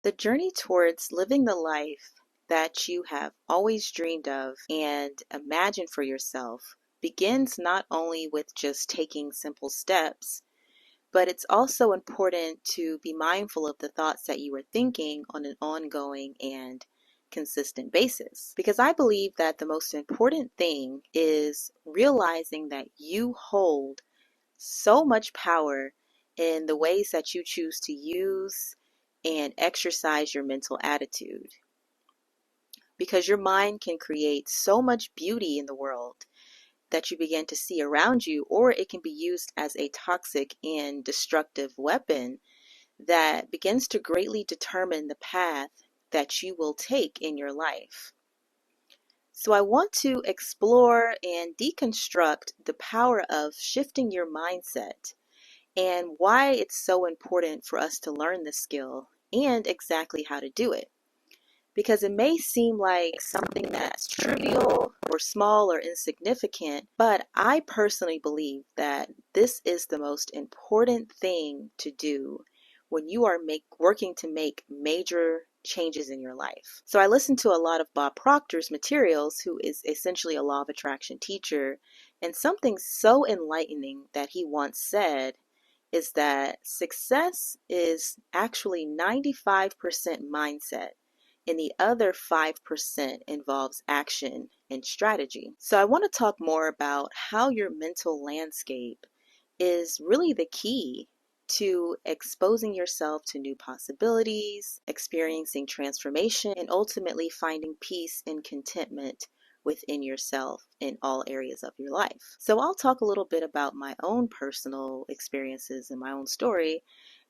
The journey towards living the life that you have always dreamed of and imagined for yourself begins not only with just taking simple steps, but it's also important to be mindful of the thoughts that you are thinking on an ongoing and consistent basis. Because I believe that the most important thing is realizing that you hold so much power in the ways that you choose to use and exercise your mental attitude. Because your mind can create so much beauty in the world that you begin to see around you, or it can be used as a toxic and destructive weapon that begins to greatly determine the path that you will take in your life. So I want to explore and deconstruct the power of shifting your mindset and why it's so important for us to learn this skill and exactly how to do it. Because it may seem like something that's trivial or small or insignificant, but I personally believe that this is the most important thing to do when you are working to make major changes in your life. So I listened to a lot of Bob Proctor's materials, who is essentially a law of attraction teacher, and something so enlightening that he once said is that success is actually 95% mindset, and the other 5% involves action and strategy. So I want to talk more about how your mental landscape is really the key to exposing yourself to new possibilities, experiencing transformation, and ultimately finding peace and contentment within yourself in all areas of your life. So I'll talk a little bit about my own personal experiences and my own story.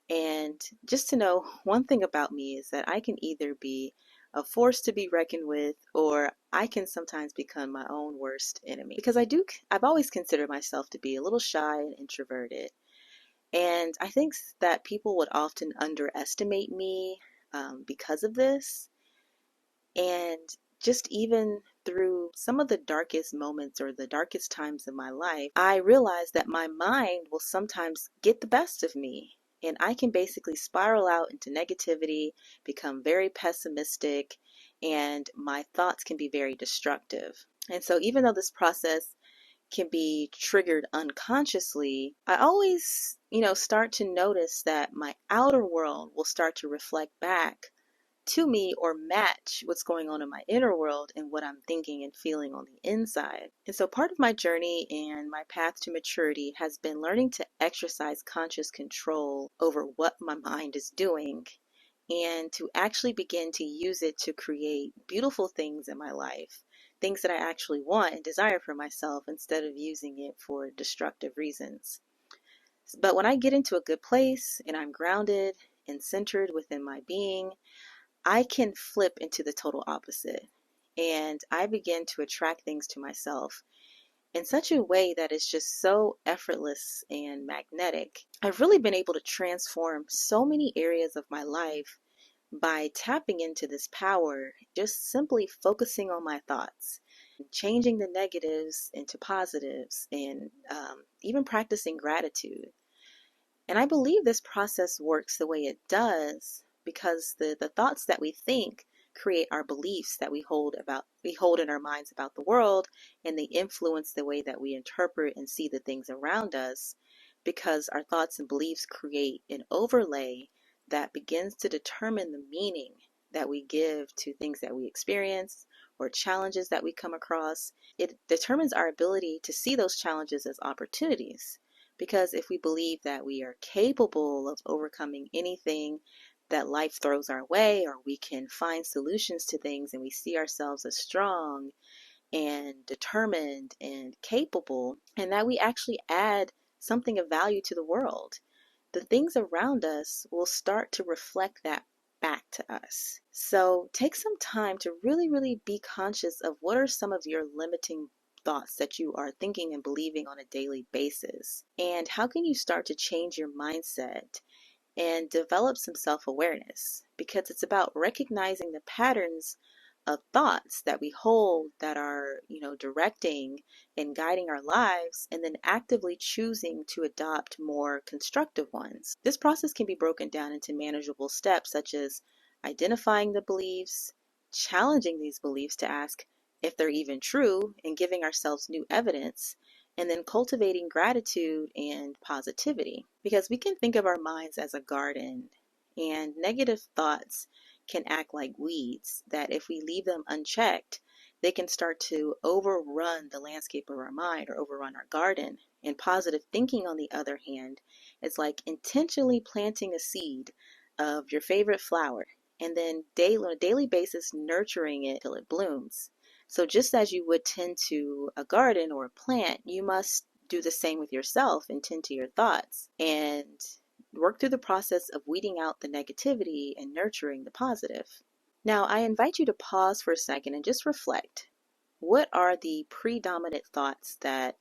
And just to know, one thing about me is that I can either be a force to be reckoned with, or I can sometimes become my own worst enemy. Because I've always considered myself to be a little shy and introverted. And I think that people would often underestimate me because of this. And just even through some of the darkest moments or the darkest times in my life, I realized that my mind will sometimes get the best of me. And I can basically spiral out into negativity, become very pessimistic, and my thoughts can be very destructive. And so, even though this process can be triggered unconsciously, I always, start to notice that my outer world will start to reflect back to me or match what's going on in my inner world and what I'm thinking and feeling on the inside. And so part of my journey and my path to maturity has been learning to exercise conscious control over what my mind is doing and to actually begin to use it to create beautiful things in my life, things that I actually want and desire for myself instead of using it for destructive reasons. But when I get into a good place and I'm grounded and centered within my being, I can flip into the total opposite, and I begin to attract things to myself in such a way that is just so effortless and magnetic. I've really been able to transform so many areas of my life by tapping into this power, just simply focusing on my thoughts, changing the negatives into positives, and even practicing gratitude. And I believe this process works the way it does because the thoughts that we think create our beliefs that we hold in our minds about the world, and they influence the way that we interpret and see the things around us, because our thoughts and beliefs create an overlay that begins to determine the meaning that we give to things that we experience or challenges that we come across. It determines our ability to see those challenges as opportunities. Because if we believe that we are capable of overcoming anything that life throws our way, or we can find solutions to things, and we see ourselves as strong and determined and capable, and that we actually add something of value to the world, the things around us will start to reflect that back to us. So take some time to really, really be conscious of what are some of your limiting thoughts that you are thinking and believing on a daily basis. And how can you start to change your mindset and develop some self-awareness? Because it's about recognizing the patterns of thoughts that we hold that are, directing and guiding our lives, and then actively choosing to adopt more constructive ones. This process can be broken down into manageable steps, such as identifying the beliefs, challenging these beliefs to ask if they're even true, and giving ourselves new evidence, and then cultivating gratitude and positivity. Because we can think of our minds as a garden, and negative thoughts can act like weeds that if we leave them unchecked, they can start to overrun the landscape of our mind or overrun our garden. And positive thinking, on the other hand, is like intentionally planting a seed of your favorite flower and then on a daily basis nurturing it till it blooms. So just as you would tend to a garden or a plant, you must do the same with yourself and tend to your thoughts and work through the process of weeding out the negativity and nurturing the positive. Now, I invite you to pause for a second and just reflect. What are the predominant thoughts that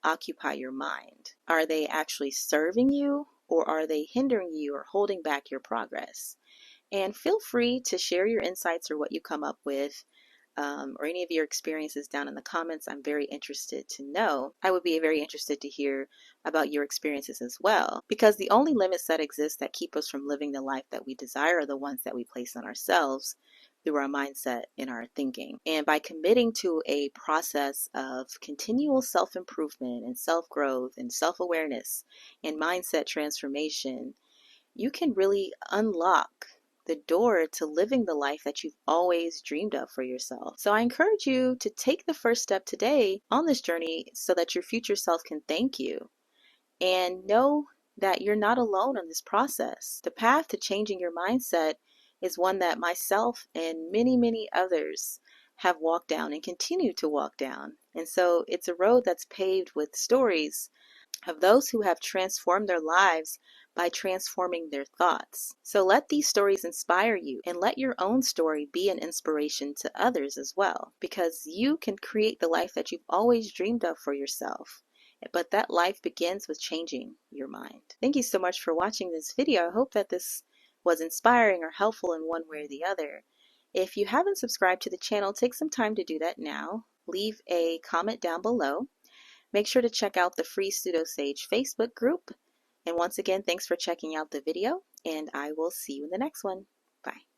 occupy your mind? Are they actually serving you, or are they hindering you or holding back your progress? And feel free to share your insights or what you come up with, or any of your experiences down in the comments. I'm very interested to know. I would be very interested to hear about your experiences as well, because the only limits that exist that keep us from living the life that we desire are the ones that we place on ourselves through our mindset and our thinking. And by committing to a process of continual self-improvement and self-growth and self-awareness and mindset transformation, you can really unlock the door to living the life that you've always dreamed of for yourself. So I encourage you to take the first step today on this journey so that your future self can thank you. And know that you're not alone in this process. The path to changing your mindset is one that myself and many, many others have walked down and continue to walk down. And so it's a road that's paved with stories of those who have transformed their lives by transforming their thoughts. So let these stories inspire you, and let your own story be an inspiration to others as well, because you can create the life that you've always dreamed of for yourself. But that life begins with changing your mind. Thank you so much for watching this video. I hope that this was inspiring or helpful in one way or the other. If you haven't subscribed to the channel, take some time to do that now. Leave a comment down below. Make sure to check out the free PseudoSage Facebook group. And once again, thanks for checking out the video, and I will see you in the next one. Bye.